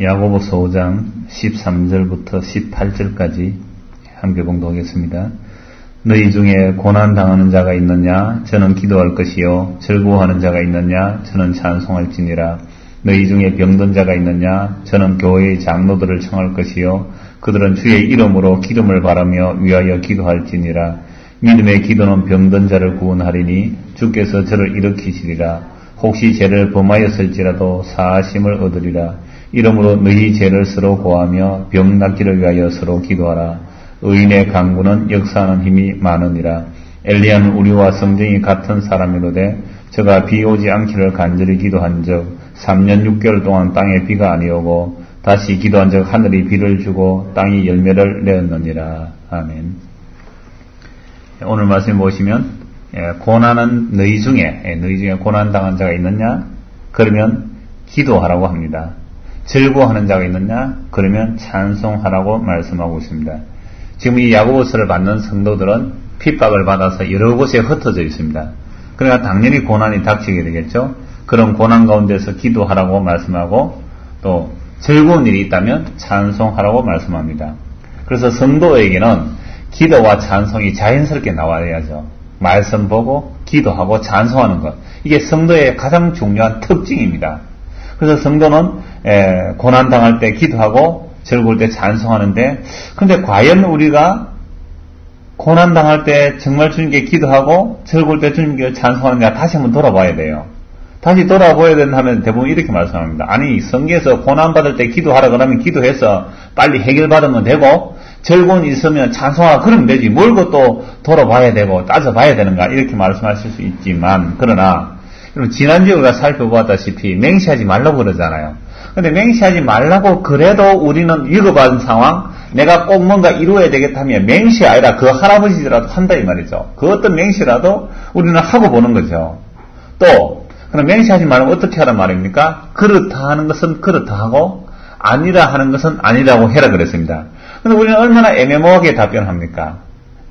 야고보서 5장 13절부터 18절까지 함께 봉독하겠습니다. 너희 중에 고난당하는 자가 있느냐? 저는 기도할 것이요. 즐거워하는 자가 있느냐? 저는 찬송할지니라. 너희 중에 병든 자가 있느냐? 저는 교회의 장로들을 청할 것이요. 그들은 주의 이름으로 기름을 바라며 위하여 기도할지니라. 믿음의 기도는 병든 자를 구원하리니 주께서 저를 일으키시리라. 혹시 죄를 범하였을지라도 사하심을 얻으리라. 이러므로 너희 죄를 서로 고하며 병 낫기를 위하여 서로 기도하라. 의인의 간구는 역사하는 힘이 많으니라. 엘리야는 우리와 성정이 같은 사람이로되 저가 비 오지 않기를 간절히 기도한 적 3년 6개월 동안 땅에 비가 아니오고 다시 기도한 적 하늘이 비를 주고 땅이 열매를 내었느니라. 아멘. 오늘 말씀 보시면 고난은 너희 중에 고난당한 자가 있느냐? 그러면 기도하라고 합니다. 즐거워하는 자가 있느냐? 그러면 찬송하라고 말씀하고 있습니다. 지금 이 야고보서를 받는 성도들은 핍박을 받아서 여러 곳에 흩어져 있습니다. 그러니까 당연히 고난이 닥치게 되겠죠. 그런 고난 가운데서 기도하라고 말씀하고 또 즐거운 일이 있다면 찬송하라고 말씀합니다. 그래서 성도에게는 기도와 찬송이 자연스럽게 나와야죠. 말씀 보고 기도하고 찬송하는 것. 이게 성도의 가장 중요한 특징입니다. 그래서 성도는 고난당할 때 기도하고 즐거울 때 찬송하는데, 근데 과연 우리가 고난당할 때 정말 주님께 기도하고 즐거울 때 주님께 찬송하느냐 다시 한번 돌아봐야 돼요. 다시 돌아봐야 된다면 대부분 이렇게 말씀합니다. 아니, 성경에서 고난받을 때 기도하라 그러면 기도해서 빨리 해결받으면 되고 즐거운 일 있으면 찬송하라 그러면 되지. 뭘 또 돌아봐야 되고 따져봐야 되는가 이렇게 말씀하실 수 있지만, 그러나 지난주에 우리가 살펴보았다시피 맹세하지 말라고 그러잖아요. 근데 맹세하지 말라고 그래도 우리는 위급한 상황, 내가 꼭 뭔가 이루어야 되겠다면 맹세 아니라 그 할아버지라도 한다 이 말이죠. 그 어떤 맹세라도 우리는 하고 보는 거죠. 또 그럼 맹세하지 말면 어떻게 하란 말입니까? 그렇다 하는 것은 그렇다 하고 아니라 하는 것은 아니라고 해라 그랬습니다. 근데 우리는 얼마나 애매모호하게 답변합니까?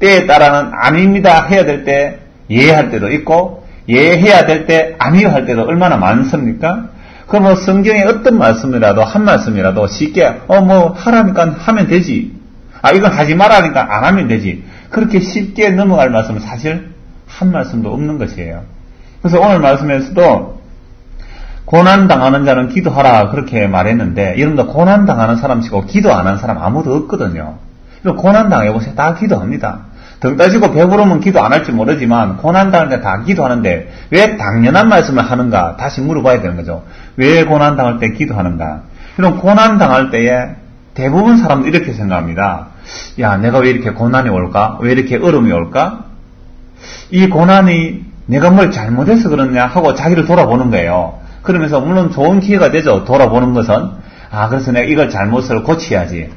때에 따라는 아닙니다 해야 될 때 예할 때도 있고 예해야 될 때 아니요 할 때도 얼마나 많습니까? 그럼 성경의 어떤 말씀이라도 한 말씀이라도 쉽게 하라니까 하면 되지. 이건 하지 말라니까 안 하면 되지. 그렇게 쉽게 넘어갈 말씀은 사실 한 말씀도 없는 것이에요. 그래서 오늘 말씀에서도 고난당하는 자는 기도하라 그렇게 말했는데, 여러분들 고난당하는 사람 치고 기도 안 하는 사람 아무도 없거든요. 고난당해보세요. 다 기도합니다. 등 따지고 배부르면 기도 안 할지 모르지만 고난당할 때 다 기도하는데 왜 당연한 말씀을 하는가 다시 물어봐야 되는 거죠. 왜 고난당할 때 기도하는가? 그럼 고난당할 때에 대부분 사람들이 이렇게 생각합니다. 야, 내가 왜 이렇게 고난이 올까? 왜 이렇게 어려움이 올까? 이 고난이 내가 뭘 잘못해서 그러냐 하고 자기를 돌아보는 거예요. 그러면서 물론 좋은 기회가 되죠. 돌아보는 것은. 그래서 내가 이걸 잘못을 고쳐야지.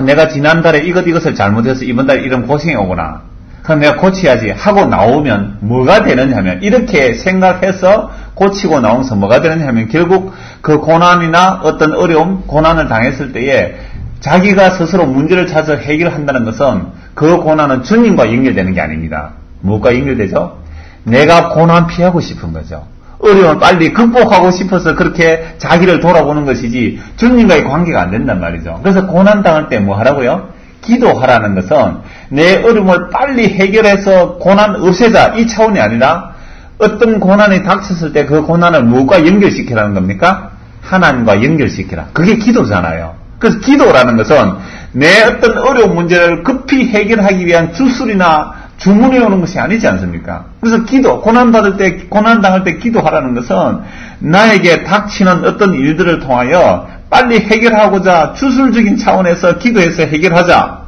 내가 지난달에 이것을 잘못해서 이번 달에 이런 고생이 오구나. 그럼 내가 고쳐야지 하고 나오면 뭐가 되느냐 하면, 이렇게 생각해서 고치고 나오면서 뭐가 되느냐 하면 결국 그 고난이나 어떤 어려움, 고난을 당했을 때에 자기가 스스로 문제를 찾아 해결한다는 것은 그 고난은 주님과 연결되는 게 아닙니다. 무엇과 연결되죠? 내가 고난 피하고 싶은 거죠. 어려움을 빨리 극복하고 싶어서 그렇게 자기를 돌아보는 것이지 주님과의 관계가 안 된단 말이죠. 그래서 고난당할 때 뭐 하라고요? 기도하라는 것은 내 어려움을 빨리 해결해서 고난 없애자 이 차원이 아니라 어떤 고난이 닥쳤을 때 그 고난을 무엇과 연결시키라는 겁니까? 하나님과 연결시키라. 그게 기도잖아요. 그래서 기도라는 것은 내 어떤 어려운 문제를 급히 해결하기 위한 주술이나 주문해 오는 것이 아니지 않습니까? 그래서 고난당할 때 기도하라는 것은 나에게 닥치는 어떤 일들을 통하여 빨리 해결하고자 주술적인 차원에서 기도해서 해결하자.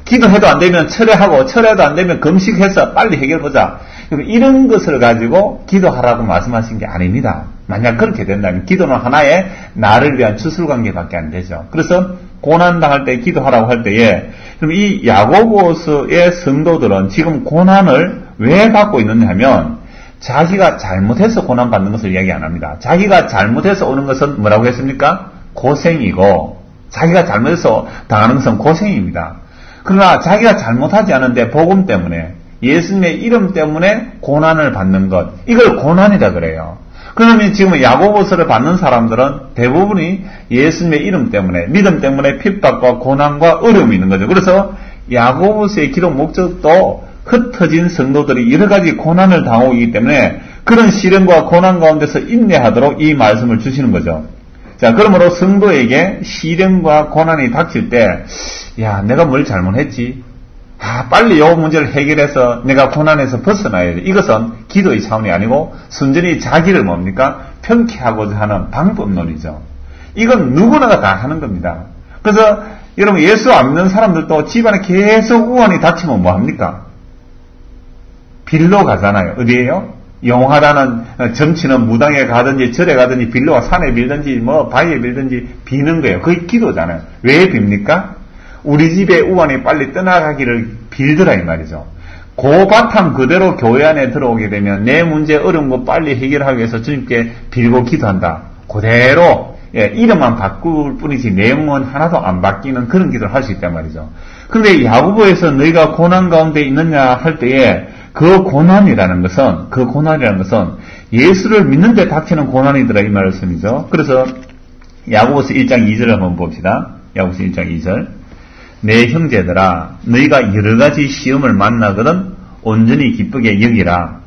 기도해도 안 되면 철회하고, 철회도 안 되면 금식해서 빨리 해결보자. 이런 것을 가지고 기도하라고 말씀하신 게 아닙니다. 만약 그렇게 된다면 기도는 하나의 나를 위한 주술관계밖에 안 되죠. 그래서 고난당할 때 기도하라고 할 때에, 그럼 이 야고보서의 성도들은 지금 고난을 왜 받고 있느냐 하면 자기가 잘못해서 고난받는 것을 이야기 안 합니다. 자기가 잘못해서 오는 것은 뭐라고 했습니까? 고생이고, 자기가 잘못해서 당하는 것은 고생입니다. 그러나 자기가 잘못하지 않은데 복음 때문에, 예수님의 이름 때문에 고난을 받는 것, 이걸 고난이라 그래요. 그러면 지금 야고보서를 받는 사람들은 대부분이 예수님의 이름 때문에, 믿음 때문에 핍박과 고난과 어려움이 있는 거죠. 그래서 야고보서의 기록 목적도 흩어진 성도들이 여러 가지 고난을 당하고 있기 때문에 그런 시련과 고난 가운데서 인내하도록 이 말씀을 주시는 거죠. 자, 그러므로 성도에게 시련과 고난이 닥칠 때, 야, 내가 뭘 잘못했지? 빨리 이 문제를 해결해서 내가 고난에서 벗어나야 돼. 이것은 기도의 차원이 아니고 순전히 자기를 뭡니까? 평키하고자 하는 방법론이죠. 이건 누구나가 다 하는 겁니다. 그래서 여러분 예수 안 믿는 사람들도 집안에 계속 우환이 닥치면 뭐합니까? 빌로 가잖아요. 어디에요? 영화라는 점치는 무당에 가든지 절에 가든지 빌로가 산에 빌든지 뭐 바위에 빌든지 비는 거예요. 그게 기도잖아요. 왜 빕니까? 우리 집에 우환이 빨리 떠나가기를 빌더라 이 말이죠. 그 바탕 그대로 교회 안에 들어오게 되면 내 문제 어려운 거 빨리 해결하기 위해서 주님께 빌고 기도한다. 그대로 이름만 바꿀 뿐이지 내용은 하나도 안 바뀌는 그런 기도를 할 수 있단 말이죠. 그런데 야고보에서 너희가 고난 가운데 있느냐 할 때에 그 고난이라는 것은 예수를 믿는데 닥치는 고난이더라 이 말씀이죠. 그래서 야고보서 1장 2절을 한번 봅시다. 야고보서 1장 2절. 내 형제들아 너희가 여러가지 시험을 만나거든 온전히 기쁘게 여기라.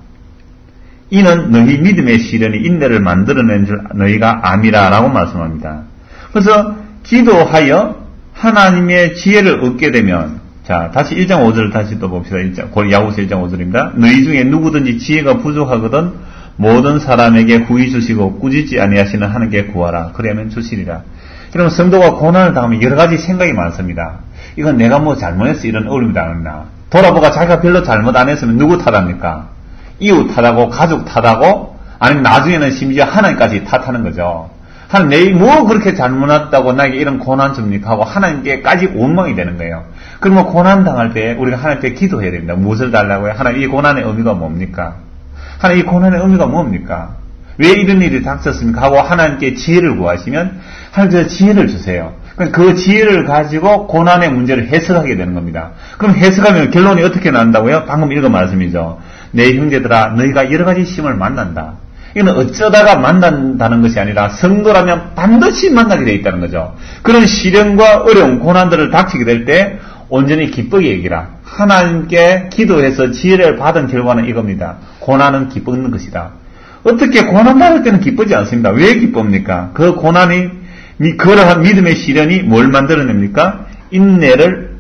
이는 너희 믿음의 시련이 인내를 만들어낸 줄 너희가 암이라 라고 말씀합니다. 그래서 기도하여 하나님의 지혜를 얻게 되면, 자 다시 1장 5절 다시 또 봅시다. 야고보서 1장 5절입니다. 너희 중에 누구든지 지혜가 부족하거든 모든 사람에게 후히 주시고 꾸짖지 아니하시는 하나님께 구하라. 그러면 주시리라. 여러분 성도가 고난을 당하면 여러 가지 생각이 많습니다. 이건 내가 뭐 잘못했어 이런 어려움이 당했나. 돌아보가 자기가 별로 잘못 안 했으면 누구 탓합니까? 이웃 탓하고 가족 탓하고 아니면 나중에는 심지어 하나님까지 탓하는 거죠. 하나님 내가 뭐 그렇게 잘못했다고 나에게 이런 고난 줍니까 하고 하나님께까지 원망이 되는 거예요. 그러면 고난 당할 때 우리가 하나님께 기도해야 됩니다. 무엇을 달라고요? 하나님 이 고난의 의미가 뭡니까? 하나님 이 고난의 의미가 뭡니까? 왜 이런 일이 닥쳤습니까? 하고 하나님께 지혜를 구하시면 하나님께서 지혜를 주세요. 그 지혜를 가지고 고난의 문제를 해석하게 되는 겁니다. 그럼 해석하면 결론이 어떻게 난다고요? 방금 읽은 말씀이죠. 내 형제들아 너희가 여러 가지 시험을 만난다. 이건 어쩌다가 만난다는 것이 아니라 성도라면 반드시 만나게 되어 있다는 거죠. 그런 시련과 어려움, 고난들을 닥치게 될 때 온전히 기쁘게 여기라. 하나님께 기도해서 지혜를 받은 결과는 이겁니다. 고난은 기쁘는 것이다. 어떻게 고난받을 때는 기쁘지 않습니다. 왜 기쁩니까? 그 고난이 그러한 믿음의 시련이 뭘 만들어냅니까? 인내를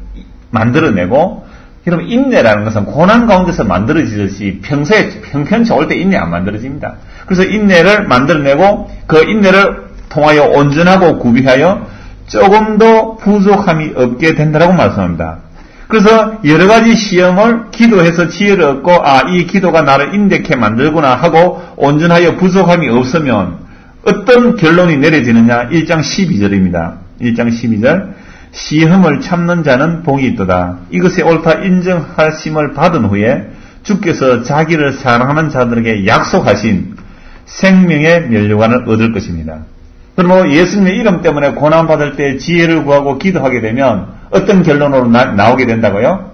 만들어내고, 여러분 인내라는 것은 고난 가운데서 만들어지듯이 평소에 평편치 올 때 인내 안 만들어집니다. 그래서 인내를 만들어내고 그 인내를 통하여 온전하고 구비하여 조금도 부족함이 없게 된다라고 말씀합니다. 그래서 여러 가지 시험을 기도해서 지혜를 얻고 이 기도가 나를 인내케 만들구나 하고 온전하여 부족함이 없으면 어떤 결론이 내려지느냐? 1장 12절입니다. 1장 12절. 시험을 참는 자는 복이 있도다. 이것이 옳다 인정하심을 받은 후에 주께서 자기를 사랑하는 자들에게 약속하신 생명의 면류관을 얻을 것입니다. 그러므로 예수님의 이름 때문에 고난받을 때 지혜를 구하고 기도하게 되면 어떤 결론으로 나오게 된다고요?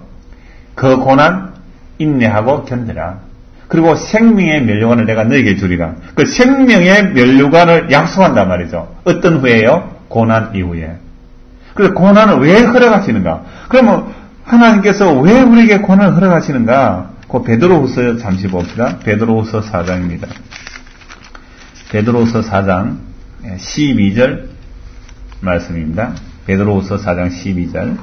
그 고난 인내하고 견뎌라. 그리고 생명의 면류관을 내가 너에게 주리라. 그 생명의 면류관을 약속한단 말이죠. 어떤 후에요? 고난 이후에. 그래서 고난을 왜 허락하시는가? 그러면 하나님께서 왜 우리에게 고난을 허락하시는가? 그 베드로후서 잠시 봅시다. 베드로후서 4장입니다. 베드로후서 4장 12절 말씀입니다. 베드로후서 4장 12절.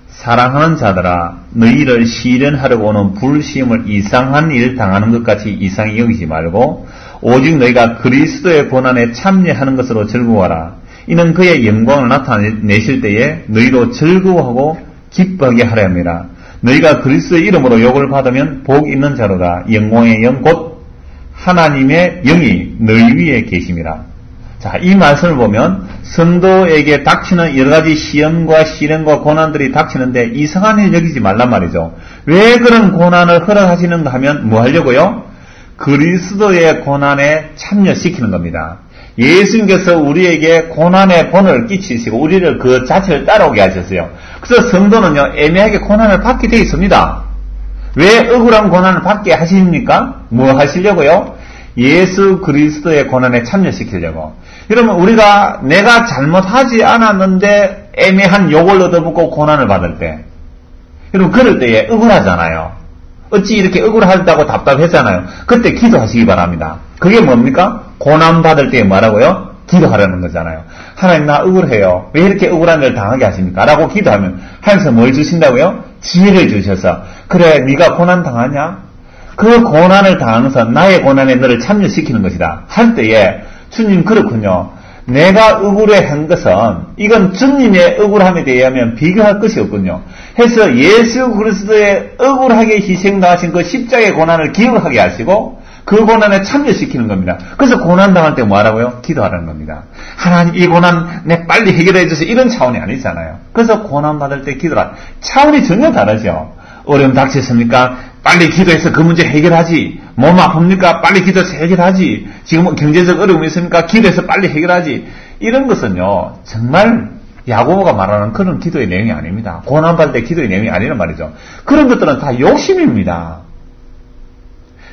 사랑하는 자들아 너희를 시련하려고 오는 불시험을 이상한 일 당하는 것 같이 이상히 여기지 말고 오직 너희가 그리스도의 고난에 참여하는 것으로 즐거워하라. 이는 그의 영광을 나타내실 때에 너희도 즐거워하고 기뻐하게 하려 합니다. 너희가 그리스도의 이름으로 욕을 받으면 복 있는 자로다. 영광의 영 곧 하나님의 영이 너희 위에 계심이라. 자, 이 말씀을 보면 성도에게 닥치는 여러 가지 시험과 시련과 고난들이 닥치는데 이상한 일 여기지 말란 말이죠. 왜 그런 고난을 허락하시는가 하면 뭐 하려고요? 그리스도의 고난에 참여시키는 겁니다. 예수님께서 우리에게 고난의 본을 끼치시고 우리를 그 자체를 따라오게 하셨어요. 그래서 성도는요 애매하게 고난을 받게 되어 있습니다. 왜 억울한 고난을 받게 하십니까? 뭐 하시려고요? 예수 그리스도의 고난에 참여시키려고. 그러면 우리가 내가 잘못하지 않았는데 애매한 욕을 얻어먹고 고난을 받을 때, 여러분 그럴 때에 억울하잖아요. 어찌 이렇게 억울하다고 답답했잖아요. 그때 기도하시기 바랍니다. 그게 뭡니까? 고난 받을 때에 뭐라고요? 기도하라는 거잖아요. 하나님 나 억울해요. 왜 이렇게 억울한 걸 당하게 하십니까? 라고 기도하면 하나님께서 뭘 주신다고요? 지혜를 주셔서 그래 네가 고난 당하냐? 그 고난을 당하면서 나의 고난에 너를 참여시키는 것이다. 할 때에 주님 그렇군요. 내가 억울해한 것은 이건 주님의 억울함에 대하면 비교할 것이 없군요. 해서 예수 그리스도의 억울하게 희생당하신 그 십자가의 고난을 기억하게 하시고 그 고난에 참여시키는 겁니다. 그래서 고난 당할 때 뭐하라고요? 기도하라는 겁니다. 하나님 이 고난 내 빨리 해결해 주세요. 이런 차원이 아니잖아요. 그래서 고난 받을 때 기도라. 차원이 전혀 다르죠. 어려움 닥쳤습니까? 빨리 기도해서 그 문제 해결하지. 몸 아픕니까? 빨리 기도해서 해결하지. 지금 경제적 어려움이 있습니까? 기도해서 빨리 해결하지. 이런 것은요, 정말 야고보가 말하는 그런 기도의 내용이 아닙니다. 고난받을 때 기도의 내용이 아니란 말이죠. 그런 것들은 다 욕심입니다.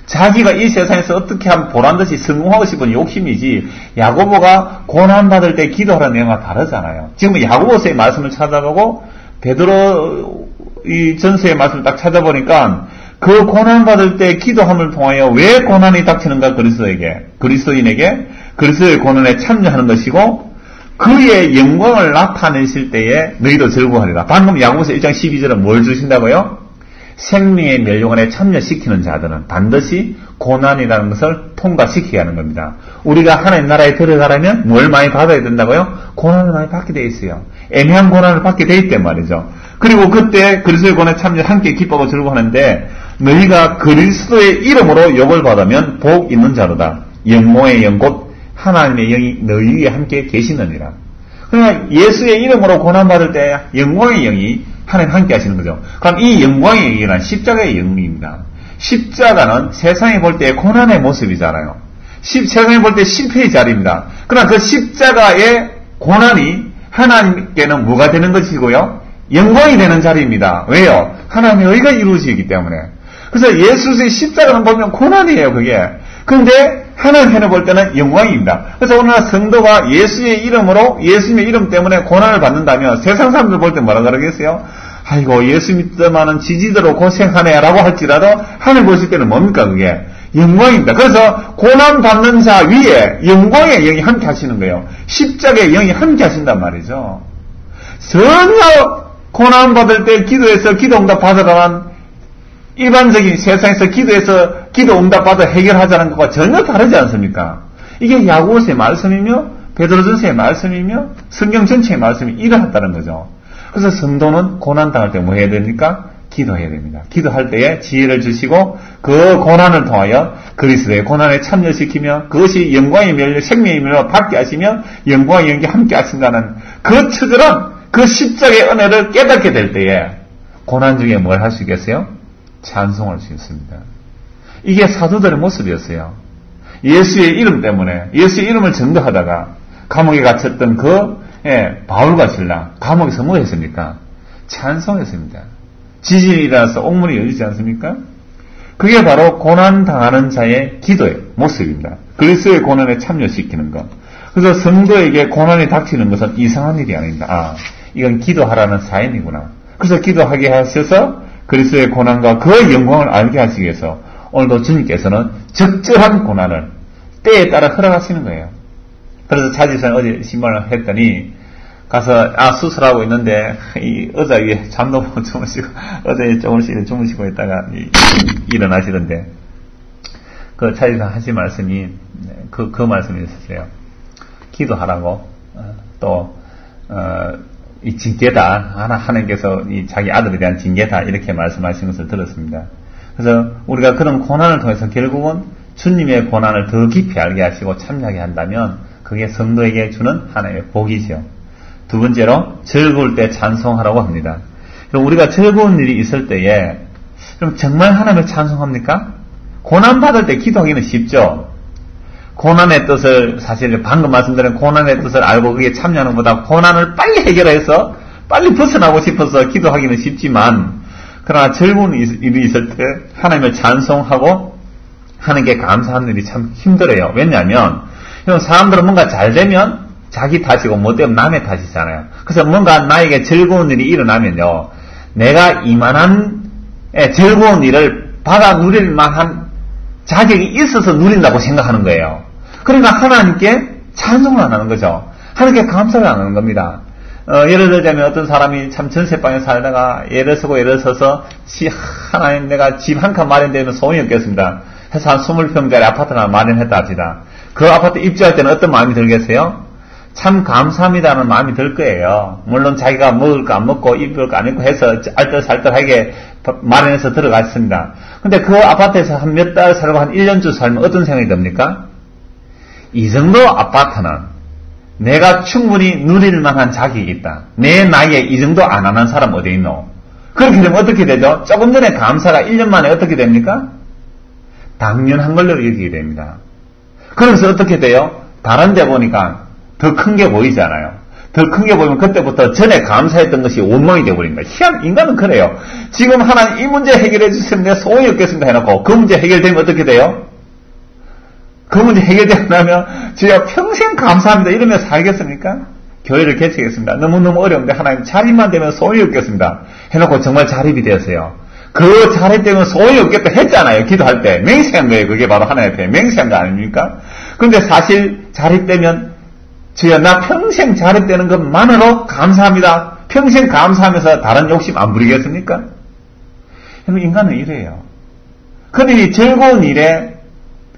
자기가 이 세상에서 어떻게 하면 보란듯이 성공하고 싶은 욕심이지, 야고보가 고난받을 때 기도하라는 내용과 다르잖아요. 지금 야고보서의 말씀을 찾아보고 베드로 이 전서의 말씀을 딱 찾아보니까 그 고난받을 때 기도함을 통하여 왜 고난이 닥치는가? 그리스도인에게 그리스도의 고난에 참여하는 것이고 그의 영광을 나타내실 때에 너희도 즐거워하리라. 방금 야고보서 1장 12절은 뭘 주신다고요? 생명의 멸류관에 참여시키는 자들은 반드시 고난이라는 것을 통과시키게 하는 겁니다. 우리가 하나님 나라에 들어가려면 뭘 많이 받아야 된다고요? 고난을 많이 받게 돼 있어요. 애매한 고난을 받게 돼 있단 말이죠. 그리고 그때 그리스도의 고난에 참여 함께 기뻐하고 즐거워하는데 너희가 그리스도의 이름으로 욕을 받으면 복 있는 자로다. 영모의 영 곧 하나님의 영이 너희 위에 함께 계시느니라. 그러니까 예수의 이름으로 고난받을 때 영광의 영이 하나님 함께 하시는 거죠. 그럼 이 영광의 영이란 십자가의 영입니다. 십자가는 세상에 볼 때 고난의 모습이잖아요. 세상에 볼 때 실패의 자리입니다. 그러나 그 십자가의 고난이 하나님께는 뭐가 되는 것이고요? 영광이 되는 자리입니다. 왜요? 하나님의 의가 이루어지기 때문에. 그래서 예수의 십자가는 보면 고난이에요, 그게. 그런데 하나님께는 볼 때는 영광입니다. 그래서 오늘날 성도가 예수의 이름으로, 예수님의 이름 때문에 고난을 받는다면 세상 사람들 볼 때 뭐라 그러겠어요? 아이고, 예수 믿더만은 지지대로 고생하네 라고 할지라도 하나님 보실 때는 뭡니까, 그게? 영광입니다. 그래서 고난 받는 자 위에 영광의 영이 함께 하시는 거예요. 십자가의 영이 함께 하신단 말이죠. 전혀 고난 받을 때 기도해서 기도 응답 받으라는 일반적인 세상에서 기도해서 기도 응답 받아 해결하자는 것과 전혀 다르지 않습니까? 이게 야고보서의 말씀이며 베드로전서의 말씀이며 성경 전체의 말씀이 이러하다는 거죠. 그래서 성도는 고난 당할 때 뭐 해야 됩니까? 기도해야 됩니다. 기도할 때에 지혜를 주시고 그 고난을 통하여 그리스도의 고난에 참여시키며 그것이 영광의 멸류 생명의 멸류 받게 하시며 영광의 영이 함께 하신다는 그 처절한 그 십자가의 은혜를 깨닫게 될 때에 고난 중에 뭘 할 수 있겠어요? 찬송할 수 있습니다. 이게 사도들의 모습이었어요. 예수의 이름 때문에 예수의 이름을 전도하다가 감옥에 갇혔던 바울과 실라 감옥에서 뭐 했습니까? 찬송했습니다. 지진이 일어나서 옥문이 열리지 않습니까? 그게 바로 고난 당하는 자의 기도의 모습입니다. 그리스도의 고난에 참여시키는 것. 그래서 성도에게 고난이 닥치는 것은 이상한 일이 아닙니다. 이건 기도하라는 사인이구나. 그래서 기도하게 하셔서 그리스도의 고난과 그의 영광을 알게 하시기 위해서 오늘도 주님께서는 적절한 고난을 때에 따라 허락하시는 거예요. 그래서 차지선 어제 신방을 했더니 가서 수술하고 있는데 이 의자 위에 잠도 못 주무시고 어제 조금씩 주무시고 있다가 일어나시던데 그 차지선 하신 말씀이 그 말씀이 있었어요. 기도하라고 이 징계다. 하나님께서 이 자기 아들에 대한 징계다. 이렇게 말씀하신 것을 들었습니다. 그래서 우리가 그런 고난을 통해서 결국은 주님의 고난을 더 깊이 알게 하시고 참여하게 한다면 그게 성도에게 주는 하나의 복이죠. 두 번째로 즐거울 때 찬송하라고 합니다. 그럼 우리가 즐거운 일이 있을 때에 그럼 정말 하나님을 찬송합니까? 고난받을 때 기도하기는 쉽죠. 고난의 뜻을 사실 방금 말씀드린 고난의 뜻을 알고 그게 참여하는 것보다 고난을 빨리 해결해서 빨리 벗어나고 싶어서 기도하기는 쉽지만 그러나 즐거운 일이 있을 때 하나님을 찬송하고 하는 게 감사하는 일이 참 힘들어요. 왜냐하면 사람들은 뭔가 잘 되면 자기 탓이고 못 되면 남의 탓이잖아요. 그래서 뭔가 나에게 즐거운 일이 일어나면요, 내가 이만한 즐거운 일을 받아 누릴 만한 자격이 있어서 누린다고 생각하는 거예요. 그러니까 하나님께 찬송을 안 하는 거죠. 하나님께 감사를 안 하는 겁니다. 예를 들자면 어떤 사람이 참 전세방에 살다가 예를 서서 하나님 내가 집 한 칸 마련되면 소원이 없겠습니다. 해서 한 20평짜리 아파트를 하나 마련했다 합시다. 그 아파트 입주할 때는 어떤 마음이 들겠어요? 참 감사합니다는 마음이 들 거예요. 물론 자기가 먹을 거 안 먹고 입을 거 안 입고 해서 알뜰살뜰하게 마련해서 들어갔습니다. 근데 그 아파트에서 한 몇 달 살고 한 1년쯤 살면 어떤 생각이 듭니까? 이 정도 아파트는 내가 충분히 누릴 만한 자격이 있다. 내 나이에 이 정도 안 하는 사람 어디 있노? 그렇게 되면 어떻게 되죠? 조금 전에 감사가 1년 만에 어떻게 됩니까? 당연한 걸로 여기게 됩니다. 그래서 어떻게 돼요? 다른 데 보니까 더 큰 게 보이잖아요. 더 큰 게 보이면 그때부터 전에 감사했던 것이 원망이 되어버립니다. 인간은 그래요. 지금 하나님 이 문제 해결해 주시면 내 소원이 없겠습니다 해놓고 그 문제 해결되면 어떻게 돼요? 그 문제 해결되고 나면 제가 평생 감사합니다 이러면서 살겠습니까? 교회를 개척했습니다. 너무너무 어려운데 하나님 자립만 되면 소원이 없겠습니다 해놓고 정말 자립이 되었어요. 그 자립되면 소원이 없겠다 했잖아요. 기도할 때 맹세한 거예요. 그게 바로 하나님 앞에 맹세한 거 아닙니까? 근데 사실 자립되면 주여 나 평생 자립되는 것만으로 감사합니다. 평생 감사하면서 다른 욕심 안 부리겠습니까? 여러분 인간은 이래요. 근데 이 즐거운 일에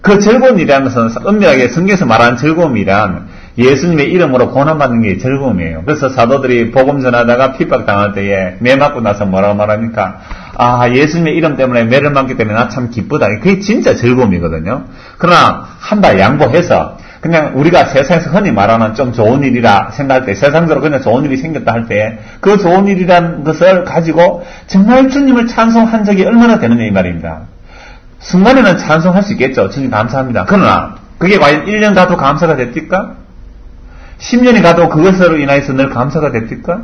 그 즐거운 일이라는 것은 엄밀하게 성경에서 말하는 즐거움이란 예수님의 이름으로 고난받는 게 즐거움이에요. 그래서 사도들이 복음 전하다가 핍박당할 때에 매 맞고 나서 뭐라고 말합니까? 예수님의 이름 때문에 매를 맞기 때문에 나 참 기쁘다. 그게 진짜 즐거움이거든요. 그러나 한 발 양보해서 그냥 우리가 세상에서 흔히 말하는 좀 좋은 일이라 생각할 때, 세상적으로 그냥 좋은 일이 생겼다 할 때, 그 좋은 일이라는 것을 가지고 정말 주님을 찬송한 적이 얼마나 되느냐 이 말입니다. 순간에는 찬송할 수 있겠죠. 주님 감사합니다. 그러나 그게 과연 1년 가도 감사가 됐을까? 10년이 가도 그것으로 인해서 늘 감사가 됐을까?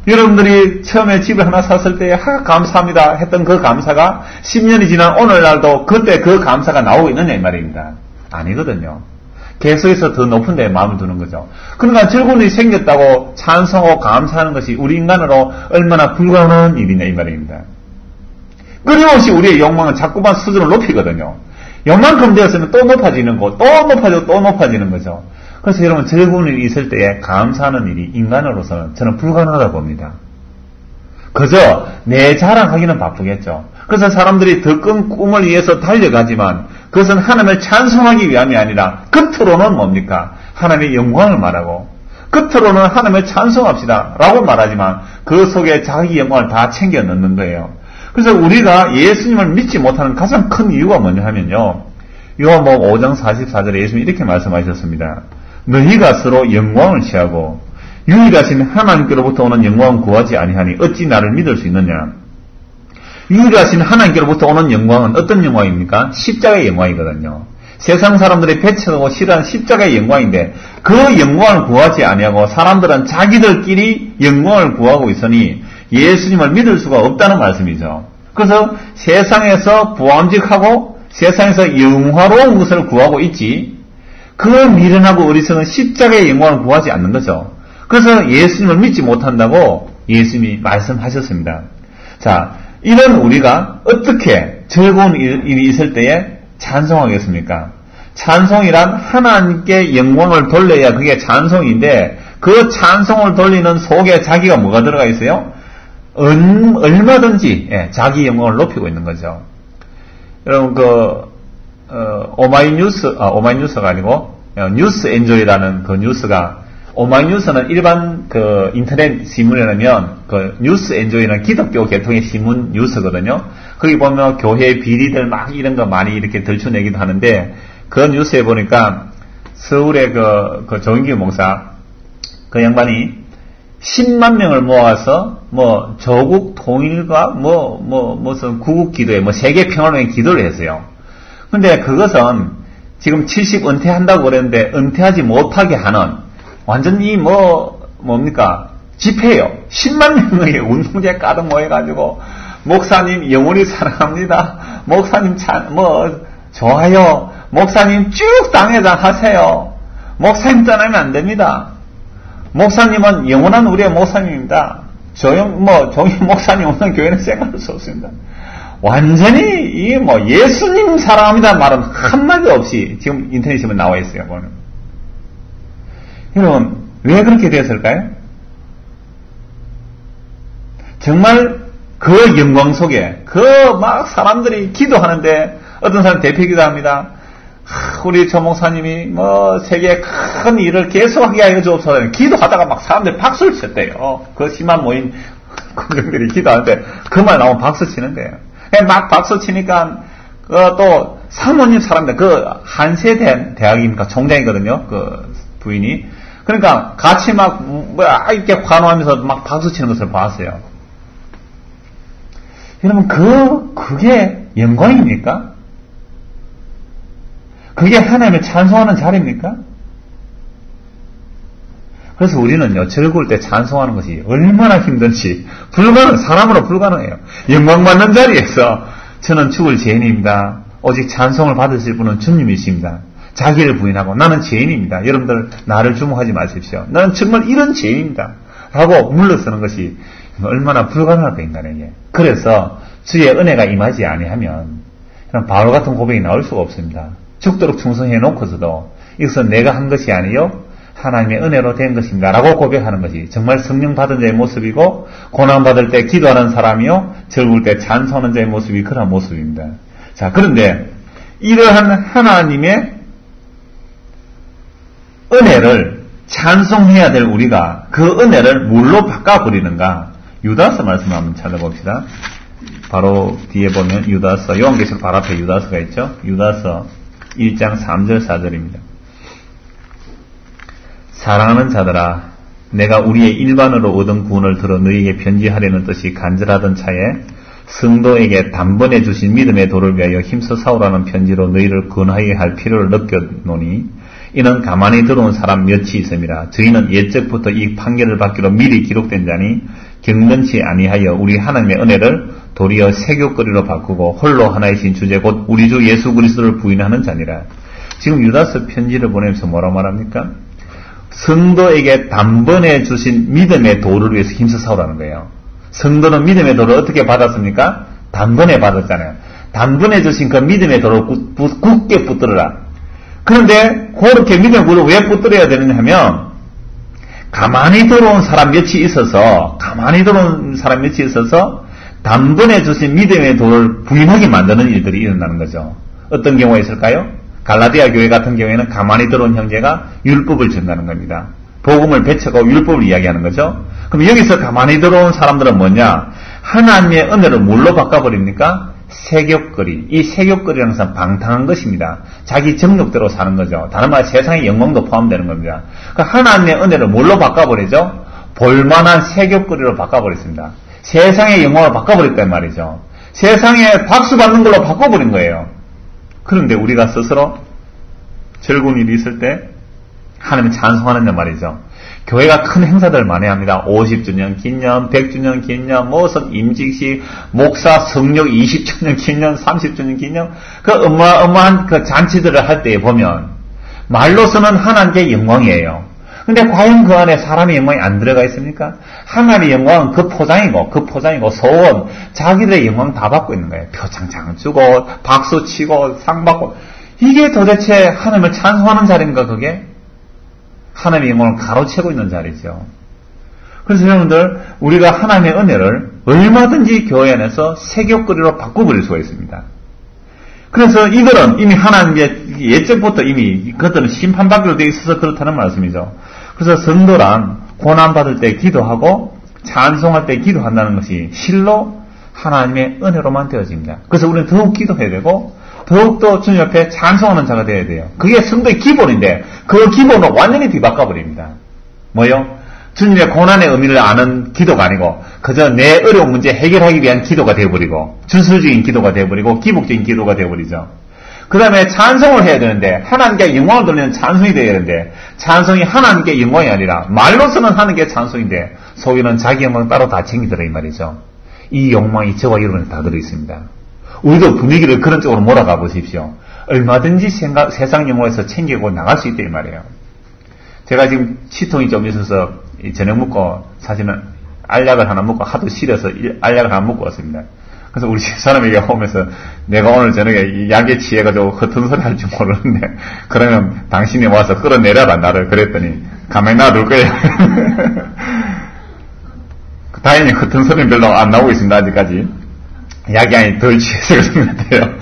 여러분들이 처음에 집을 하나 샀을 때 감사합니다 했던 그 감사가 10년이 지난 오늘날도 그때 그 감사가 나오고 있느냐 이 말입니다. 아니거든요. 계속해서 더 높은 데에 마음을 두는 거죠. 그러니까 즐거운 일이 생겼다고 찬송하고 감사하는 것이 우리 인간으로 얼마나 불가능한 일이냐 이 말입니다. 끊임없이 우리의 욕망은 자꾸만 수준을 높이거든요. 요만큼 되었으면 또 높아지는 거, 또 높아지고 또 높아지는 거죠. 그래서 여러분 즐거운 일이 있을 때에 감사하는 일이 인간으로서는 저는 불가능하다고 봅니다. 그저 내 자랑하기는 바쁘겠죠. 그래서 사람들이 더 큰 꿈을 위해서 달려가지만 그것은 하나님을 찬송하기 위함이 아니라 겉으로는 뭡니까? 하나님의 영광을 말하고 겉으로는 하나님을 찬송합시다 라고 말하지만 그 속에 자기 영광을 다 챙겨 넣는 거예요. 그래서 우리가 예수님을 믿지 못하는 가장 큰 이유가 뭐냐 하면요. 요한복음 5장 44절에 예수님이 이렇게 말씀하셨습니다. 너희가 서로 영광을 취하고 유일하신 하나님께로부터 오는 영광은 구하지 아니하니 어찌 나를 믿을 수 있느냐. 유일하신 하나님께로부터 오는 영광은 어떤 영광입니까? 십자가의 영광이거든요. 세상 사람들이 배척하고 싫어하는 십자가의 영광인데 그 영광을 구하지 아니하고 사람들은 자기들끼리 영광을 구하고 있으니 예수님을 믿을 수가 없다는 말씀이죠. 그래서 세상에서 부함직하고 세상에서 영화로운 것을 구하고 있지 그 미련하고 어리석은 십자가의 영광을 구하지 않는 거죠. 그래서 예수님을 믿지 못한다고 예수님이 말씀하셨습니다. 자, 이런 우리가 어떻게 즐거운 일이 있을 때에 찬송하겠습니까? 찬송이란 하나님께 영광을 돌려야 그게 찬송인데 그 찬송을 돌리는 속에 자기가 뭐가 들어가 있어요? 얼마든지 자기 영광을 높이고 있는 거죠. 여러분 오마이뉴스가 아니고 뉴스 엔조이라는 그 뉴스가 오마이뉴스는 일반 그 인터넷 신문이라면 그 뉴스 엔조이는 기독교 계통의 신문 뉴스거든요. 거기 보면 교회 비리들 막 이런 거 많이 이렇게 들춰내기도 하는데 그 뉴스에 보니까 서울의 그 조인규 목사 그 양반이 10만 명을 모아서 조국 통일과 무슨 구국 기도에 세계 평화를 기도를 했어요. 근데 그것은 지금 70 은퇴한다고 그랬는데 은퇴하지 못하게 하는 완전히 뭡니까? 집회예요. 10만 명의 운동제 가득 모여가지고 목사님 영원히 사랑합니다. 목사님 좋아요. 목사님 쭉 당회장 하세요. 목사님 떠나면 안 됩니다. 목사님은 영원한 우리의 목사님입니다. 종일 목사님 없는 교회는 생각할 수 없습니다. 완전히 예수님 사랑합니다 말은 한마디 없이 지금 인터넷에 나와 있어요. 여러분 왜 그렇게 되었을까요? 정말 그 영광 속에 막 사람들이 기도하는데 어떤 사람 대표 기도합니다. 우리 조 목사님이 세계에 큰 일을 계속하게 하여 주옵소서. 기도하다가 막 사람들이 박수를 쳤대요. 그 심한 모인 군중들이 기도하는데 그 말 나오면 박수 치는데요. 막 박수 치니까 또 사모님 사람들 한세 대학이니까 총장이거든요. 그 부인이. 그러니까 같이 막 이렇게 환호하면서 막 박수 치는 것을 봤어요. 여러분 그게 영광입니까? 그게 하나님을 찬송하는 자리입니까? 그래서 우리는요, 즐거울 때 찬송하는 것이 얼마나 힘든지, 사람으로 불가능해요. 영광 받는 자리에서, 저는 죽을 죄인입니다. 오직 찬송을 받으실 분은 주님이십니다. 자기를 부인하고, 나는 죄인입니다. 여러분들, 나를 주목하지 마십시오. 나는 정말 이런 죄인입니다. 라고 물러서는 것이 얼마나 불가능할까, 인간에게. 그래서, 주의 은혜가 임하지 아니하면, 바울 같은 고백이 나올 수가 없습니다. 죽도록 충성해 놓고서도, 이것은 내가 한 것이 아니요, 하나님의 은혜로 된 것인가 라고 고백하는 것이 정말 성령 받은 자의 모습이고 고난받을 때 기도하는 사람이요 즐거울 때 찬송하는 자의 모습이 그런 모습입니다. 자, 그런데 이러한 하나님의 은혜를 찬송해야 될 우리가 그 은혜를 뭘로 바꿔버리는가? 유다서 말씀 한번 찾아봅시다. 바로 뒤에 보면 유다서, 요한계시록 바로 앞에 유다서가 있죠. 유다서 1장 3절 4절입니다. 사랑하는 자들아, 내가 우리의 일반으로 얻은 구원을 들어 너희에게 편지하려는 뜻이 간절하던 차에 성도에게 단번에 주신 믿음의 도를 위하여 힘써 싸우라는 편지로 너희를 권하여야 할 필요를 느꼈노니 이는 가만히 들어온 사람 몇이 있음이라. 저희는 옛적부터 이 판결을 받기로 미리 기록된 자니 경건치 아니하여 우리 하나님의 은혜를 도리어 세교거리로 바꾸고 홀로 하나이신 주제 곧 우리 주 예수 그리스도를 부인하는 자니라. 지금 유다서 편지를 보내면서 뭐라고 말합니까? 성도에게 단번에 주신 믿음의 도를 위해서 힘써 싸우라는 거예요. 성도는 믿음의 도를 어떻게 받았습니까? 단번에 받았잖아요. 단번에 주신 그 믿음의 도를 굳게 붙들어라. 그런데 그렇게 믿음의 도를 왜 붙들어야 되느냐 하면 가만히 들어온 사람 몇이 있어서 단번에 주신 믿음의 도를 부인하게 만드는 일들이 일어나는 거죠. 어떤 경우가 있을까요? 갈라디아 교회 같은 경우에는 가만히 들어온 형제가 율법을 전하는 겁니다. 복음을 배척하고 율법을 이야기하는 거죠. 그럼 여기서 가만히 들어온 사람들은 뭐냐? 하나님의 은혜를 뭘로 바꿔버립니까? 세격거리. 이 세격거리라는 것은 방탕한 것입니다. 자기 정욕대로 사는 거죠. 다른 말 세상의 영광도 포함되는 겁니다. 그러니까 하나님의 은혜를 뭘로 바꿔버리죠? 볼만한 세격거리로 바꿔버렸습니다. 세상의 영광을 바꿔버렸단 말이죠. 세상에 박수 받는 걸로 바꿔버린 거예요. 그런데 우리가 스스로 즐거운 일이 있을 때 하나님을 찬송하는 말이죠. 교회가 큰 행사들 많이 합니다. 50주년 기념, 100주년 기념, 무슨 임직식, 목사 성령 20주년 기념, 30주년 기념, 그 어마어마한 그 잔치들을 할 때 보면 말로서는 하나님께 영광이에요. 근데 과연 그 안에 사람의 영광이 안 들어가 있습니까? 하나님의 영광은 그 포장이고 소원, 자기들의 영광 다 받고 있는 거예요. 표창장 주고 박수 치고 상 받고. 이게 도대체 하나님을 찬송하는 자리인가 그게? 하나님의 영광을 가로채고 있는 자리죠. 그래서 여러분들 우리가 하나님의 은혜를 얼마든지 교회 안에서 세격거리로 바꿔버릴 수가 있습니다. 그래서 이들은 이미 하나님의 예적부터 이미 그것들은 심판받기로 되어 있어서 그렇다는 말씀이죠. 그래서 성도란 고난받을 때 기도하고 찬송할 때 기도한다는 것이 실로 하나님의 은혜로만 되어집니다. 그래서 우리는 더욱 기도해야 되고 더욱더 주님 옆에 찬송하는 자가 되어야 돼요. 그게 성도의 기본인데 그 기본을 완전히 뒤바꿔버립니다. 뭐요? 주님의 고난의 의미를 아는 기도가 아니고 그저 내 어려운 문제 해결하기 위한 기도가 되어버리고 주술적인 기도가 되어버리고 기복적인 기도가 되어버리죠. 그 다음에 찬송을 해야 되는데 하나님께 영광을 돌리는 찬송이 되어야 되는데 찬송이 하나님께 영광이 아니라 말로서는 하나님께 찬송인데 속에는 자기 영광 따로 다 챙기더라 이 말이죠. 이 욕망이 저와 여러분에 다 들어있습니다. 우리도 분위기를 그런 쪽으로 몰아가 보십시오. 얼마든지 세상 영화에서 챙기고 나갈 수 있다 이 말이에요. 제가 지금 치통이 좀 있어서 저녁 먹고 사실은 알약을 하나 먹고 하도 싫어서 알약을 하나 먹고 왔습니다. 그래서 우리 집사람에게 오면서 내가 오늘 저녁에 약에 취해가지고 허튼 소리 할 줄 모르는데 그러면 당신이 와서 끌어내려라 나를 그랬더니 가만히 놔둘 거예요. 다행히 허튼 소리는 별로 안 나오고 있습니다. 아직까지. 약이 아니 덜 취해서 그런 것 같아요.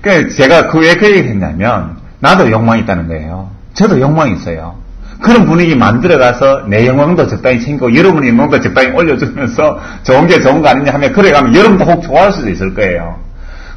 그래서 제가 왜 그 얘기를 했냐면 나도 욕망이 있다는 거예요. 저도 욕망이 있어요. 그런 분위기 만들어가서 내 영광도 적당히 챙기고 여러분의 영광도 적당히 올려주면서 좋은 게 좋은 거 아니냐 하면 그래가면 여러분도 혹 좋아할 수도 있을 거예요.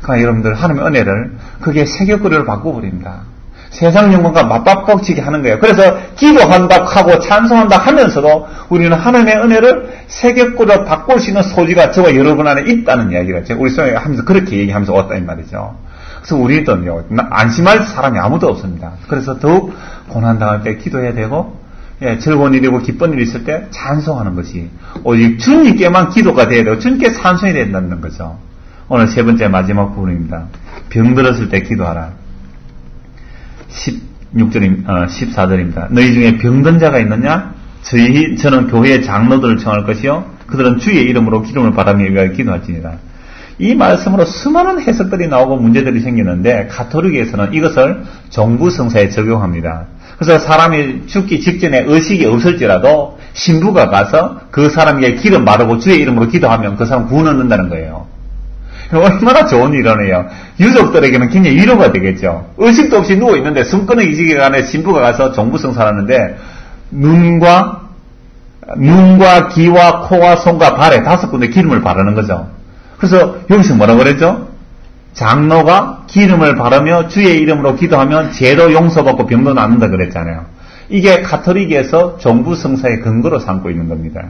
그러니까 여러분들 하나님의 은혜를 그게 세계거리로 바꿔버립니다. 세상 영광과 맞박박치게 하는 거예요. 그래서 기도한다 하고 찬송한다 하면서도 우리는 하나님의 은혜를 세계거리로 바꿀 수 있는 소지가 저와 여러분 안에 있다는 이야기를 제가 우리 성에 하면서 그렇게 얘기하면서 왔다 이 말이죠. 그래서 우리는요 안심할 사람이 아무도 없습니다. 그래서 더욱 고난당할 때 기도해야 되고 즐거운 일이고 기쁜 일이 있을 때 찬송하는 것이 오직 주님께만 기도가 돼야 되고 주님께 찬송이 된다는 거죠. 오늘 세 번째 마지막 부분입니다. 병들었을 때 기도하라. 14절입니다. 너희 중에 병든 자가 있느냐? 저는 교회의 장로들을 청할 것이요 그들은 주의 이름으로 기름을 받으며 위하여 기도할지니라. 이 말씀으로 수많은 해석들이 나오고 문제들이 생기는데 가톨릭에서는 이것을 종부성사에 적용합니다. 그래서 사람이 죽기 직전에 의식이 없을지라도 신부가 가서 그 사람에게 기름 바르고 주의 이름으로 기도하면 그 사람 구원 얻는다는 거예요. 얼마나 좋은 일이네요. 유족들에게는 굉장히 위로가 되겠죠. 의식도 없이 누워있는데 숨 끊어지기 전에 신부가 가서 종부성사를 하는데 눈과 귀와 코와 손과 발에 5군데 기름을 바르는 거죠. 그래서 여기서 뭐라고 그랬죠? 장로가 기름을 바르며 주의 이름으로 기도하면 죄도 용서받고 병도 낫는다 그랬잖아요. 이게 가톨릭에서 종부성사의 근거로 삼고 있는 겁니다.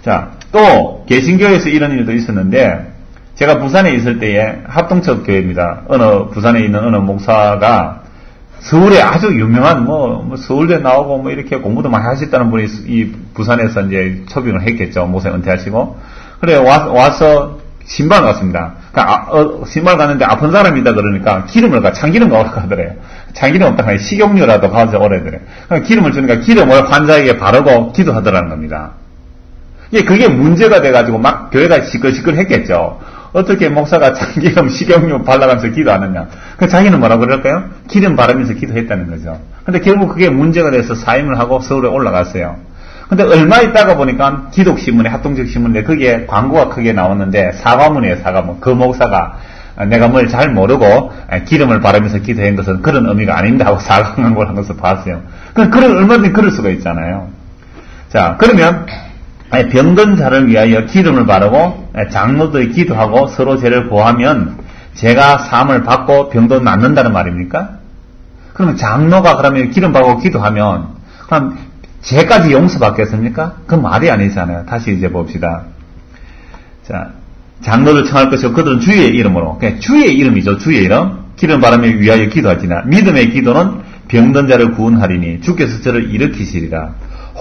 자, 또 개신교에서 이런 일도 있었는데 제가 부산에 있을 때에 합동척 교회입니다. 부산에 있는 어느 목사가 서울에 아주 유명한 서울대 나오고 이렇게 공부도 많이 하셨다는 분이 이 부산에서 이제 초빙을 했겠죠. 목사 은퇴하시고. 그래 와서 신방을 갔습니다. 신방을 갔는데 아픈 사람이다 그러니까 참기름을 오라고 하더래요. 참기름 없다 하니 식용유라도 가져오라 하더래요. 기름을 주니까 기름을 환자에게 바르고 기도하더라는 겁니다. 그게 문제가 돼가지고 막 교회가 시끌시끌 했겠죠. 어떻게 목사가 참기름 식용유 발라가면서 기도하느냐. 자기는 뭐라고 그럴까요? 기름 바르면서 기도했다는 거죠. 근데 결국 그게 문제가 돼서 사임을 하고 서울에 올라갔어요. 근데 얼마 있다가 보니까 기독신문에 합동적 신문인데 거기에 광고가 크게 나왔는데 사과문이에요. 사과문. 그 목사가 내가 뭘 잘 모르고 기름을 바르면서 기도한 것은 그런 의미가 아닌데 하고 사과 광고를 한 것을 봤어요. 그런 얼마든지 그럴 수가 있잖아요. 자, 그러면 병든 자를 위하여 기름을 바르고 장로들이 기도하고 서로 죄를 고하면 죄가 사함을 받고 병도 낫는다는 말입니까? 그러면 장로가 그러면 기름 바르고 기도하면 그럼 죄까지 용서받겠습니까? 그 말이 아니잖아요. 다시 이제 봅시다. 자, 장로를 청할 것이고 그들은 주의 이름으로, 그러니까 주의 이름이죠. 주의 이름. 기름 바르며 위하여 기도하지나 믿음의 기도는 병든 자를 구원하리니 주께서 저를 일으키시리라.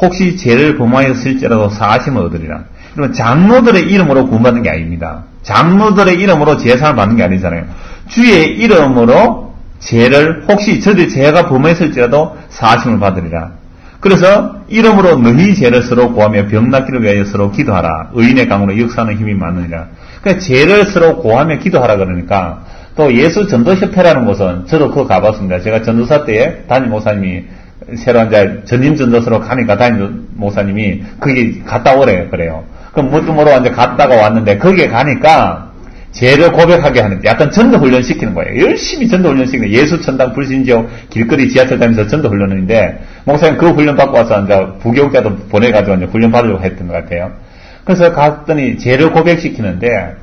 혹시 죄를 범하였을지라도 사하심을 얻으리라. 그러면 장로들의 이름으로 구원받는 게 아닙니다. 장로들의 이름으로 제사를 받는 게 아니잖아요. 주의 이름으로 죄를 혹시 저들 죄가 범하였을지라도 사하심을 받으리라. 그래서 이름으로 너희 죄를 서로 고하며 병 낫기를 위하여 서로 기도하라. 의인의 강으로 역사하는 힘이 많으니라. 그러니까 죄를 서로 고하며 기도하라 그러니까 또 예수 전도협회라는 곳은 저도 그거 가봤습니다. 제가 전도사 때에 담임 목사님이 새로 이제 전임 전도사로 가니까 담임 목사님이 거기 갔다 오래 그래요. 그럼 뭣도 모르고 이제 갔다가 왔는데 거기에 가니까 죄를 고백하게 하는데 약간 전도훈련 시키는 거예요. 열심히 전도훈련 시키는 거예요. 예수천당 불신지옥 길거리 지하철 다니면서 전도훈련인데 목사님 그 훈련 받고 와서 이제 부교육자도 보내가지고 이제 훈련 받으려고 했던 것 같아요. 그래서 갔더니 죄를 고백시키는데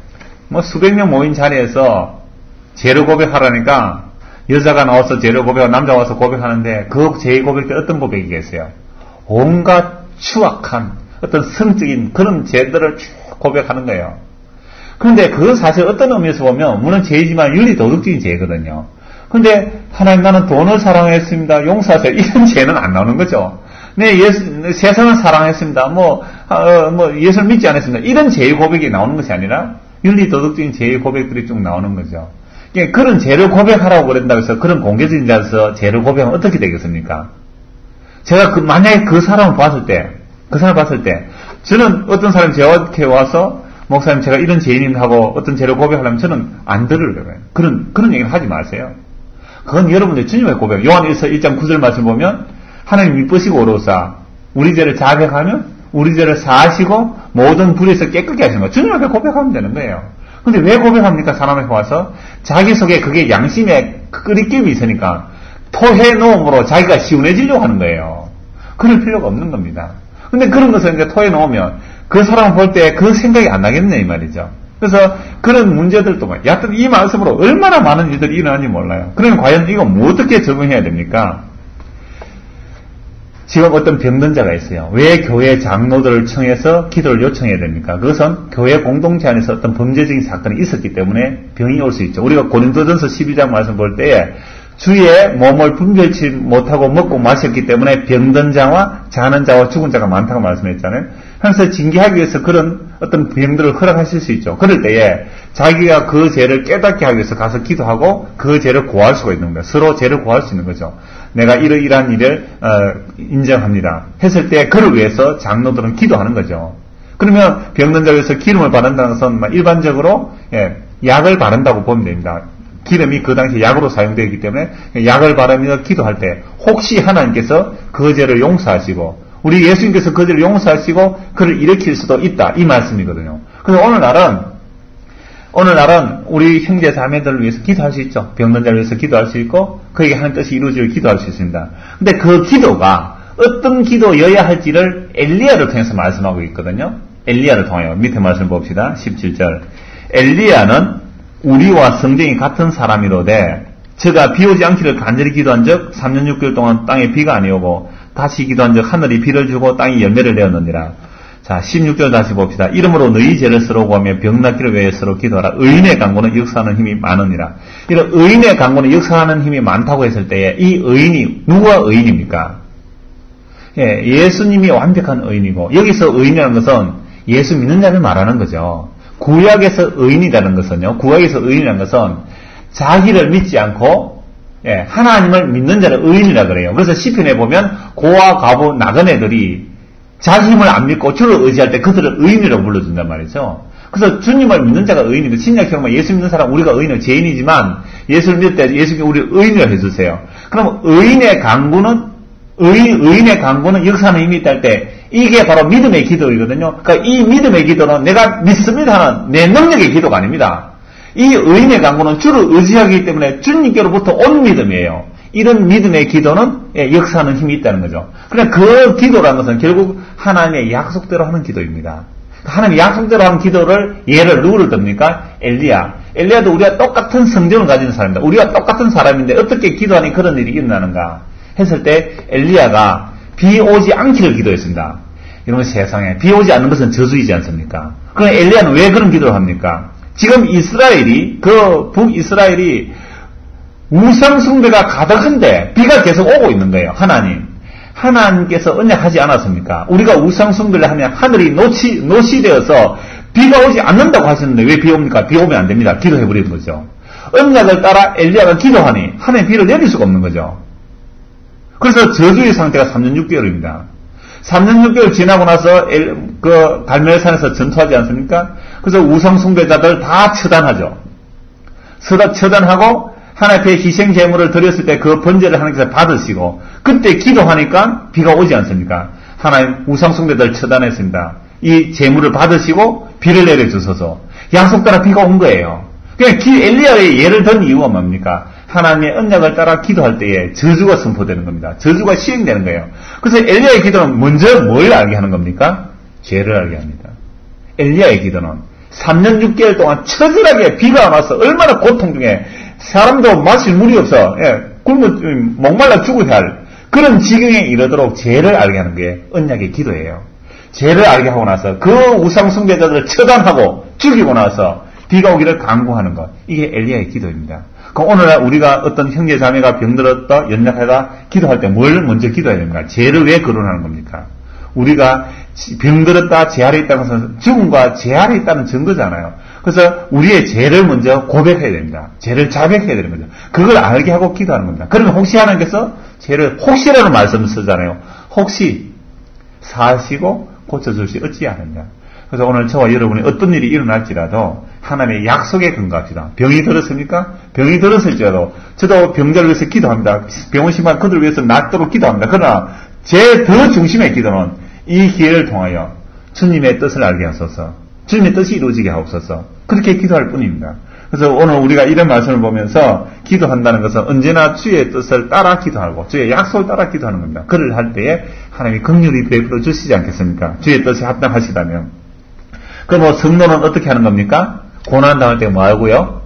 수백 명 모인 자리에서 죄를 고백하라니까 여자가 나와서 죄를 고백하고 남자가 와서 고백하는데 그 죄의 고백 때 어떤 고백이겠어요? 온갖 추악한 어떤 성적인 그런 죄들을 쭉 고백하는 거예요. 그런데 그건 사실 어떤 의미에서 보면 물론 죄이지만 윤리 도덕적인 죄거든요. 그런데 하나님 나는 돈을 사랑했습니다. 용서하세요. 이런 죄는 안 나오는 거죠. 세상을 사랑했습니다. 예수를 믿지 않았습니다. 이런 죄의 고백이 나오는 것이 아니라 윤리 도덕적인 죄의 고백들이 쭉 나오는 거죠. 그런 죄를 고백하라고 그런다고 해서 그런 공개적인 자리에서 죄를 고백하면 어떻게 되겠습니까? 제가 만약에 그 사람을 봤을 때, 저는 어떤 사람이 저한테 와서 목사님 제가 이런 죄인입니다 하고 어떤 죄를 고백하려면 저는 안 들으려고요. 그런 얘기는 하지 마세요. 그건 여러분들 주님의 고백. 요한일서 1장 9절 말씀 보면 하나님 미쁘시고 어로우사 우리 죄를 자백하면 우리 죄를 사하시고 모든 불의에서 깨끗게 하시는 거예요. 주님에게 고백하면 되는 거예요. 근데 왜 고백합니까? 사람에게 와서 자기 속에 그게 양심에 끄리낌이 있으니까 토해 놓음으로 자기가 시원해지려고 하는 거예요. 그럴 필요가 없는 겁니다. 근데 그런 것을 이제 토해 놓으면 그 사람을 볼 때 그 생각이 안 나겠네 이 말이죠. 그래서 그런 문제들도 여하튼 이 말씀으로 얼마나 많은 일들이 일어나는지 몰라요. 그러면 과연 이거 어떻게 적응해야 됩니까? 지금 어떤 병든 자가 있어요. 왜 교회 장로들을 청해서 기도를 요청해야 됩니까? 그것은 교회 공동체 안에서 어떤 범죄적인 사건이 있었기 때문에 병이 올 수 있죠. 우리가 고린도전서 12장 말씀 볼 때에 주의 몸을 분별치 못하고 먹고 마셨기 때문에 병든 자와 자는 자와 죽은 자가 많다고 말씀했잖아요. 그래서 징계하기 위해서 그런 어떤 병들을 허락하실 수 있죠. 그럴 때에 자기가 그 죄를 깨닫게 하기 위해서 가서 기도하고 그 죄를 구할 수가 있는 거예요. 서로 죄를 구할 수 있는 거죠. 내가 이러이러한 일을 인정합니다. 했을 때 그를 위해서 장로들은 기도하는 거죠. 그러면 병든 자에 위해서 기름을 바른다는 것은 일반적으로 약을 바른다고 보면 됩니다. 기름이 그 당시에 약으로 사용되기 때문에 약을 바르며 기도할 때 혹시 하나님께서 그 죄를 용서하시고 우리 예수님께서 그 죄를 용서하시고 그를 일으킬 수도 있다 이 말씀이거든요. 그래서 오늘날은 우리 형제 자매들을 위해서 기도할 수 있죠. 병든 자를 위해서 기도할 수 있고 그에게 하는 뜻이 이루어지길 기도할 수 있습니다. 근데 그 기도가 어떤 기도여야 할지를 엘리야를 통해서 말씀하고 있거든요. 엘리야를 통하여 밑에 말씀 봅시다. 17절 엘리야는 우리와 성경이 같은 사람이로되 저가 비 오지 않기를 간절히 기도한 적 3년 6개월 동안 땅에 비가 아니오고 다시 기도한 적 하늘이 비를 주고 땅이 열매를 내었느니라. 자 16절 다시 봅시다. 이러므로 너희 죄를 서로 구하며 병낫기를 위해 서로 기도하라. 의인의 간구는 역사하는 힘이 많으니라. 이런 의인의 간구는 역사하는 힘이 많다고 했을 때에 이 의인이 누가 의인입니까? 예수님이 완벽한 의인이고 여기서 의인이라는 것은 예수 믿는 자를 말하는 거죠. 구약에서 의인이라는 것은요. 구약에서 의인이라는 것은 자기를 믿지 않고 하나님을 믿는 자를 의인이라 그래요. 그래서 시편에 보면 고와 과부 나그네들이 자기 힘을 안 믿고 주를 의지할 때 그들을 의인이라고 불러준단 말이죠. 그래서 주님을 믿는 자가 의인이고 신약경험에 예수 믿는 사람 우리가 의인은 죄인이지만 예수를 믿을 때 예수님이 우리 의인이라고 해주세요. 그럼 의인의 강구는 역사하는 힘이 있다 할 때 이게 바로 믿음의 기도이거든요. 그러니까 이 믿음의 기도는 내가 믿습니다 하는 내 능력의 기도가 아닙니다. 이 의인의 강구는 주를 의지하기 때문에 주님께로부터 온 믿음이에요. 이런 믿음의 기도는 역사하는 힘이 있다는 거죠. 그러니까 그 기도라는 것은 결국 하나님의 약속대로 하는 기도입니다. 하나님의 약속대로 하는 기도를 예를 누구를 듭니까? 엘리야도 우리가 똑같은 성정을 가진 사람입니다. 우리가 똑같은 사람인데 어떻게 기도하니 그런 일이 일어나는가 했을 때 엘리야가 비 오지 않기를 기도했습니다. 이러면 세상에 비 오지 않는 것은 저주이지 않습니까? 그럼 엘리야는 왜 그런 기도를 합니까? 지금 북이스라엘이 우상숭배가 가득한데 비가 계속 오고 있는 거예요. 하나님께서 언약하지 않았습니까? 우리가 우상숭배를 하면 하늘이 노시되어서 비가 오지 않는다고 하셨는데 왜 비 옵니까? 비 오면 안 됩니다. 기도해버리는 거죠. 언약을 따라 엘리야가 기도하니 하나님 비를 내릴 수가 없는 거죠. 그래서 저주의 상태가 3년 6개월입니다. 3년 6개월 지나고 나서 갈멜산에서 전투하지 않습니까? 그래서 우상숭배자들 다 처단하죠. 처단하고 하나님 앞에 희생 제물을 드렸을 때 그 번제를 하나님께서 받으시고 그때 기도하니까 비가 오지 않습니까? 하나님 우상숭배자들 처단했습니다. 이 제물을 받으시고 비를 내려주소서. 약속 따라 비가 온 거예요. 그냥 엘리야의 예를 든 이유가 뭡니까? 하나님의 언약을 따라 기도할 때에 저주가 선포되는 겁니다. 저주가 시행되는 거예요. 그래서 엘리야의 기도는 먼저 뭘 알게 하는 겁니까? 죄를 알게 합니다. 엘리야의 기도는 3년 6개월 동안 처절하게 비가 와서 얼마나 고통 중에 사람도 마실 물이 없어 목말라 죽어야 할 그런 지경에 이르도록 죄를 알게 하는 게 언약의 기도예요. 죄를 알게 하고 나서 그 우상숭배자들을 처단하고 죽이고 나서 비가 오기를 간구하는 것. 이게 엘리야의 기도입니다. 그럼 오늘날 우리가 어떤 형제 자매가 병들었다, 연약하다, 기도할 때 뭘 먼저 기도해야 됩니까? 죄를 왜 거론하는 겁니까? 우리가 병들었다, 제 아래 있다는 것은 죽음과 제 아래 있다는 증거잖아요. 그래서 우리의 죄를 먼저 고백해야 됩니다. 죄를 자백해야 되는 거죠. 그걸 알게 하고 기도하는 겁니다. 그러면 혹시 하나님께서 죄를 혹시라는 말씀을 쓰잖아요. 혹시 사시고 고쳐줄 수 어찌 하느냐. 그래서 오늘 저와 여러분이 어떤 일이 일어날지라도 하나님의 약속에 근거합시다. 병이 들었습니까? 병이 들었을지라도 저도 병자를 위해서 기도합니다. 병원 심한 그들을 위해서 낫도록 기도합니다. 그러나 제 더 중심의 기도는 이 기회를 통하여 주님의 뜻을 알게 하소서, 주님의 뜻이 이루어지게 하옵소서, 그렇게 기도할 뿐입니다. 그래서 오늘 우리가 이런 말씀을 보면서 기도한다는 것은 언제나 주의 뜻을 따라 기도하고 주의 약속을 따라 기도하는 겁니다. 그를 할 때에 하나님이 긍휼히 베풀어 주시지 않겠습니까? 주의 뜻이 합당하시다면. 그럼 성도는 어떻게 하는 겁니까? 고난 당할 때 뭐 하고요?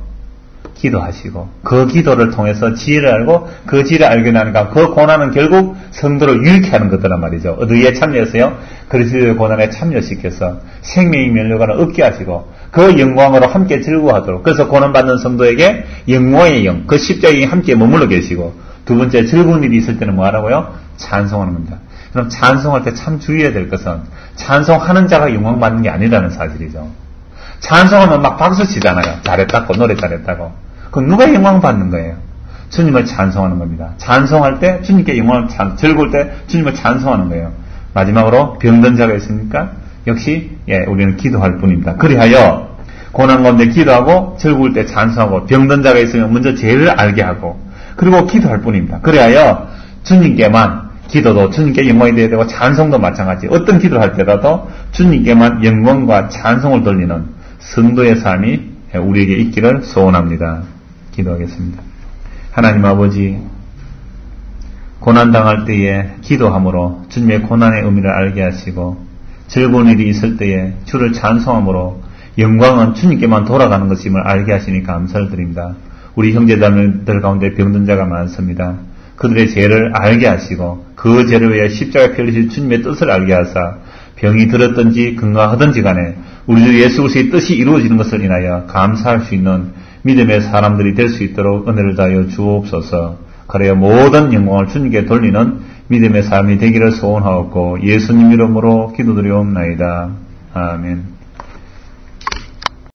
기도하시고 그 기도를 통해서 지혜를 알고 그 지혜를 알게 나니까 그 고난은 결국 성도를 유익게 하는 것이란 말이죠. 어디에 참여해서요? 그리스도의 고난에 참여시켜서 생명의 면류관을 얻게 하시고 그 영광으로 함께 즐거워하도록. 그래서 고난받는 성도에게 영광의 영, 그 십자가에 함께 머물러 계시고, 두 번째 즐거운 일이 있을 때는 뭐 하라고요? 찬송하는 겁니다. 그럼 찬송할 때 참 주의해야 될 것은 찬송하는 자가 영광받는 게 아니라는 사실이죠. 찬송하면 막 박수 치잖아요. 잘했다고, 노래 잘했다고. 그럼 누가 영광받는 거예요? 주님을 찬송하는 겁니다. 찬송할 때 주님께 영광을 즐거울 때 주님을 찬송하는 거예요. 마지막으로 병든 자가 있습니까? 역시 우리는 기도할 뿐입니다. 그리하여 고난 가운데 기도하고 즐거울 때 찬송하고 병든 자가 있으면 먼저 죄를 알게 하고 그리고 기도할 뿐입니다. 그리하여 주님께만 기도도 주님께 영광이 되어야 되고 찬송도 마찬가지. 어떤 기도를 할 때라도 주님께만 영광과 찬송을 돌리는 성도의 삶이 우리에게 있기를 소원합니다. 기도하겠습니다. 하나님 아버지, 고난당할 때에 기도함으로 주님의 고난의 의미를 알게 하시고 즐거운 일이 있을 때에 주를 찬송함으로 영광은 주님께만 돌아가는 것임을 알게 하시니 감사를 드립니다. 우리 형제자매들 가운데 병든 자가 많습니다. 그들의 죄를 알게 하시고 그 죄를 위해 십자가에 펴리실 주님의 뜻을 알게 하사 병이 들었든지 건강하든지 간에 우리 주 예수 그리스도의 뜻이 이루어지는 것을 인하여 감사할 수 있는 믿음의 사람들이 될 수 있도록 은혜를 다하여 주옵소서. 그래야 모든 영광을 주님께 돌리는 믿음의 삶이 되기를 소원하옵고 예수님 이름으로 기도드리옵나이다. 아멘.